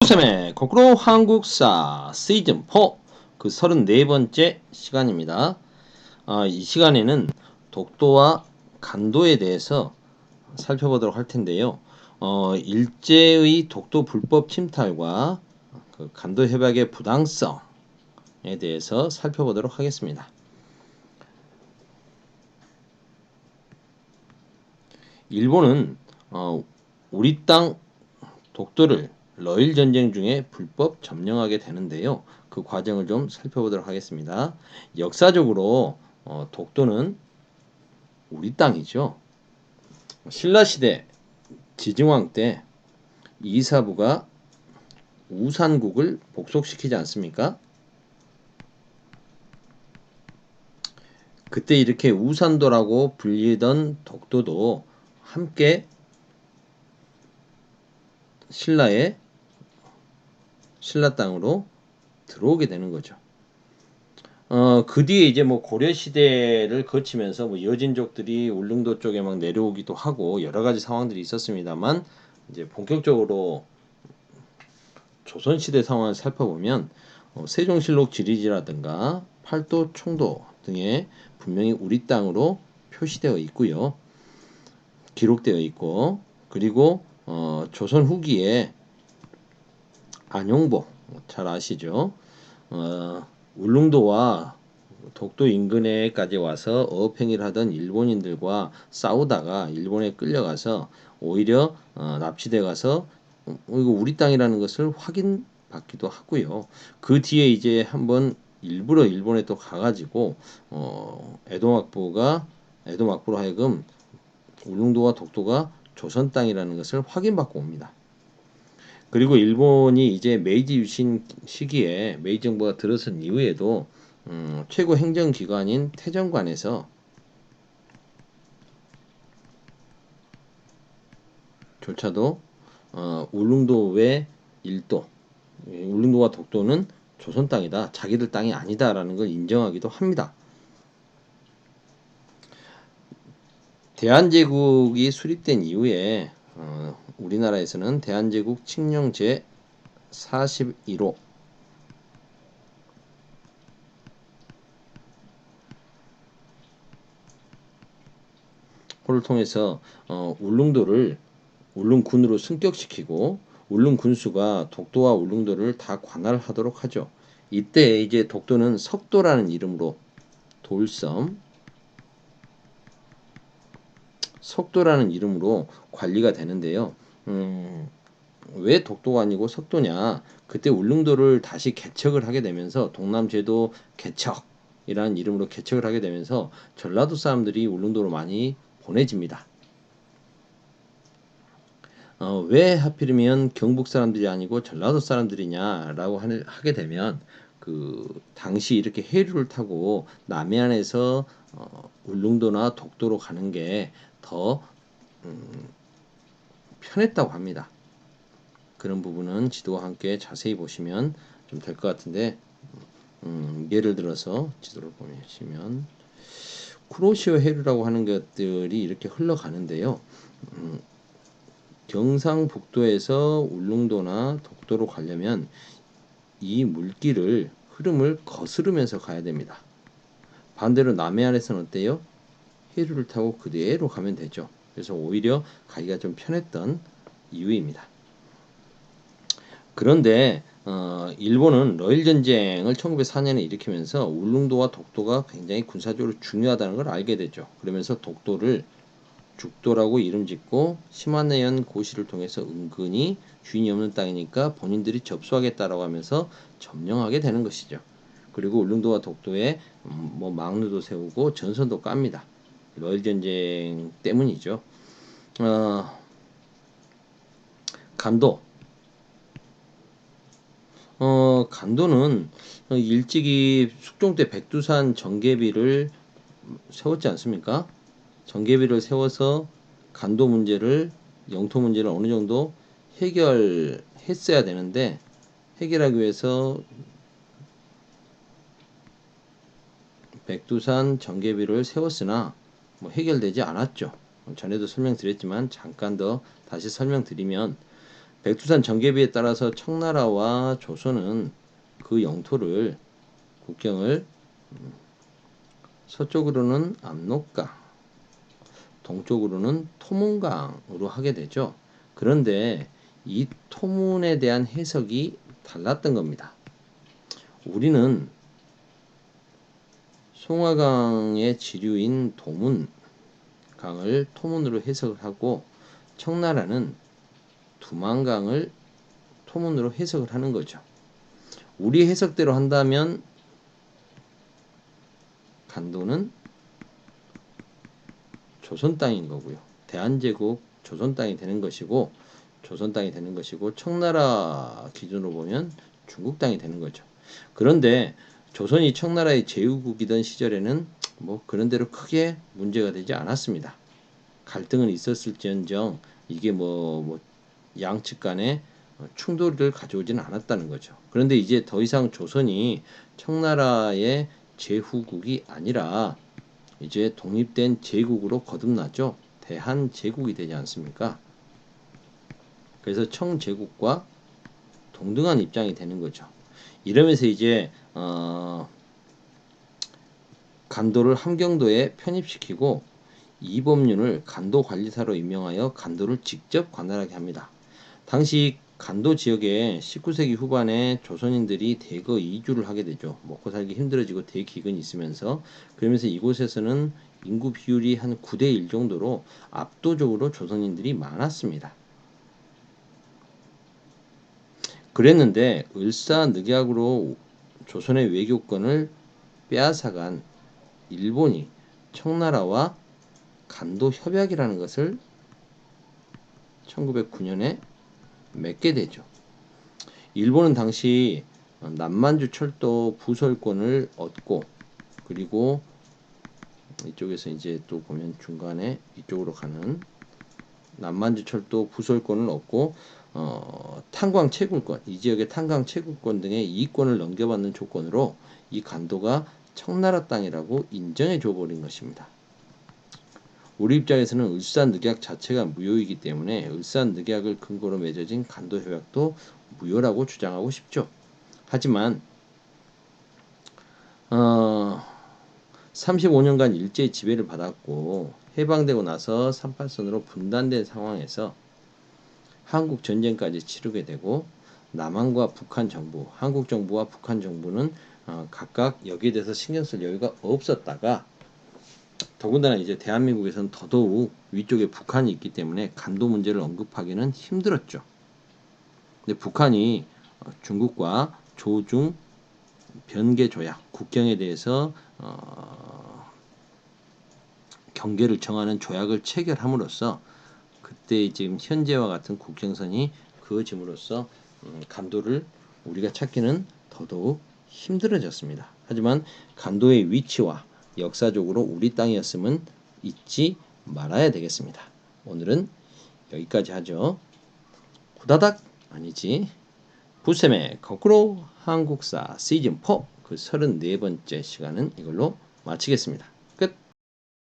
쌤의 거꾸로 한국사 시즌 4 그 34번째 시간입니다. 이 시간에는 독도와 간도에 대해서 살펴보도록 할 텐데요. 일제의 독도 불법 침탈과 그 간도 협약의 부당성에 대해서 살펴보도록 하겠습니다. 일본은 우리 땅 독도를 러일 전쟁 중에 불법 점령하게 되는데요. 그 과정을 좀 살펴보도록 하겠습니다. 역사적으로 독도는 우리 땅이죠. 신라시대 지증왕 때 이사부가 우산국을 복속시키지 않습니까? 그때 이렇게 우산도라고 불리던 독도도 함께 신라 땅으로 들어오게 되는 거죠. 그 뒤에 이제 뭐 고려 시대를 거치면서 뭐 여진족들이 울릉도 쪽에 막 내려오기도 하고 여러 가지 상황들이 있었습니다만 이제 본격적으로 조선 시대 상황을 살펴보면 세종실록 지리지라든가 팔도 총도 등에 분명히 우리 땅으로 표시되어 있고요. 기록되어 있고 그리고 조선 후기에 안용보 잘 아시죠? 울릉도와 독도 인근에까지 와서 어업행위를 하던 일본인들과 싸우다가 일본에 끌려가서 오히려 납치돼 가서 이거 우리 땅이라는 것을 확인받기도 하고요. 그 뒤에 이제 한번 일부러 일본에 또 가가지고 에도 막부로 하여금 울릉도와 독도가 조선 땅이라는 것을 확인받고 옵니다. 그리고 일본이 이제 메이지 유신 시기에 메이지 정부가 들어선 이후에도 최고 행정기관인 태정관에서 조차도 울릉도 외 일도, 울릉도와 독도는 조선 땅이다, 자기들 땅이 아니다라는 걸 인정하기도 합니다. 대한제국이 수립된 이후에 우리나라에서는 대한제국 칙령 제 41호 호를 통해서 울릉도를 울릉군으로 승격시키고 울릉군수가 독도와 울릉도를 다 관할하도록 하죠. 이때 이제 독도는 석도라는 이름으로 석도라는 이름으로 관리가 되는데요. 왜 독도가 아니고 석도냐? 그때 울릉도를 다시 개척을 하게 되면서 동남제도 개척이라는 이름으로 개척을 하게 되면서 전라도 사람들이 울릉도로 많이 보내집니다. 왜 하필이면 경북 사람들이 아니고 전라도 사람들이냐라고 하게 되면 그 당시 이렇게 해류를 타고 남해안에서 울릉도나 독도로 가는 게 더 편했다고 합니다. 그런 부분은 지도와 함께 자세히 보시면 좀 될 것 같은데 예를 들어서 지도를 보시면 쿠로시오 해류라고 하는 것들이 이렇게 흘러가는데요. 경상북도에서 울릉도나 독도로 가려면 이 물길을 흐름을 거스르면서 가야 됩니다. 반대로 남해안에서는 어때요? 해류를 타고 그대로 가면 되죠. 그래서 오히려 가기가 좀 편했던 이유입니다. 그런데 일본은 러일 전쟁을 1904년에 일으키면서 울릉도와 독도가 굉장히 군사적으로 중요하다는 걸 알게 되죠. 그러면서 독도를 죽도라고 이름 짓고 시마네현 고시를 통해서 은근히 주인이 없는 땅이니까 본인들이 접수하겠다라고 하면서 점령하게 되는 것이죠. 그리고 울릉도와 독도에 뭐 망루도 세우고 전선도 깝니다. 러일 전쟁 때문이죠. 간도 간도는 일찍이 숙종 때 백두산 정계비를 세웠지 않습니까? 정계비를 세워서 간도 문제를 영토 문제를 어느 정도 해결했어야 되는데 해결하기 위해서 백두산 정계비를 세웠으나 뭐 해결되지 않았죠. 전에도 설명드렸지만 잠깐 더 다시 설명드리면 백두산 전개비에 따라서 청나라와 조선은 그 영토를 국경을 서쪽으로는 압록강, 동쪽으로는 토문강으로 하게 되죠. 그런데 이 토문에 대한 해석이 달랐던 겁니다. 우리는 송화강의 지류인 도문강을 토문으로 해석을 하고 청나라는 두만강을 토문으로 해석을 하는 거죠. 우리 해석대로 한다면 간도는 조선 땅인 거고요. 대한제국 조선 땅이 되는 것이고 청나라 기준으로 보면 중국 땅이 되는 거죠. 그런데 조선이 청나라의 제후국이던 시절에는 뭐 그런 대로 크게 문제가 되지 않았습니다. 갈등은 있었을지언정 이게 뭐 양측 간에 충돌을 가져오지는 않았다는 거죠. 그런데 이제 더 이상 조선이 청나라의 제후국이 아니라 이제 독립된 제국으로 거듭났죠. 대한제국이 되지 않습니까? 그래서 청제국과 동등한 입장이 되는 거죠. 이러면서 이제 간도를 함경도에 편입시키고 이범륜을 간도관리사로 임명하여 간도를 직접 관할하게 합니다. 당시 간도 지역에 19세기 후반에 조선인들이 대거 이주를 하게 되죠. 먹고 살기 힘들어지고 대기근이 있으면서 그러면서 이곳에서는 인구 비율이 한 9대1 정도로 압도적으로 조선인들이 많았습니다. 그랬는데 을사늑약으로 조선의 외교권을 빼앗아간 일본이 청나라와 간도 협약이라는 것을 1909년에 맺게 되죠. 일본은 당시 남만주 철도 부설권을 얻고 그리고 이쪽에서 이제 또 보면 중간에 이쪽으로 가는 남만주 철도 부설권을 얻고 탄광 채굴권, 이 지역의 탄광 채굴권 등의 이권을 넘겨받는 조건으로 이 간도가 청나라 땅이라고 인정해 줘 버린 것입니다. 우리 입장에서는 을사늑약 자체가 무효이기 때문에 을사늑약을 근거로 맺어진 간도협약도 무효라고 주장하고 싶죠. 하지만 35년간 일제히 지배를 받았고 해방되고 나서 38선으로 분단된 상황에서 한국 전쟁까지 치르게 되고 남한과 북한 정부, 한국 정부와 북한 정부는 각각 여기에 대해서 신경 쓸 여유가 없었다가 더군다나 이제 대한민국에서는 더더욱 위쪽에 북한이 있기 때문에 간도 문제를 언급하기는 힘들었죠. 근데 북한이 중국과 조중 변개 조약, 국경에 대해서 경계를 정하는 조약을 체결함으로써 그때 지금 현재와 같은 국경선이 그어짐으로써 간도를 우리가 찾기는 더더욱 힘들어졌습니다. 하지만 간도의 위치와 역사적으로 우리 땅이었음은 잊지 말아야 되겠습니다. 오늘은 여기까지 하죠. 후다닥 아니지. 부쌤의 거꾸로 한국사 시즌 4 그 34번째 시간은 이걸로 마치겠습니다.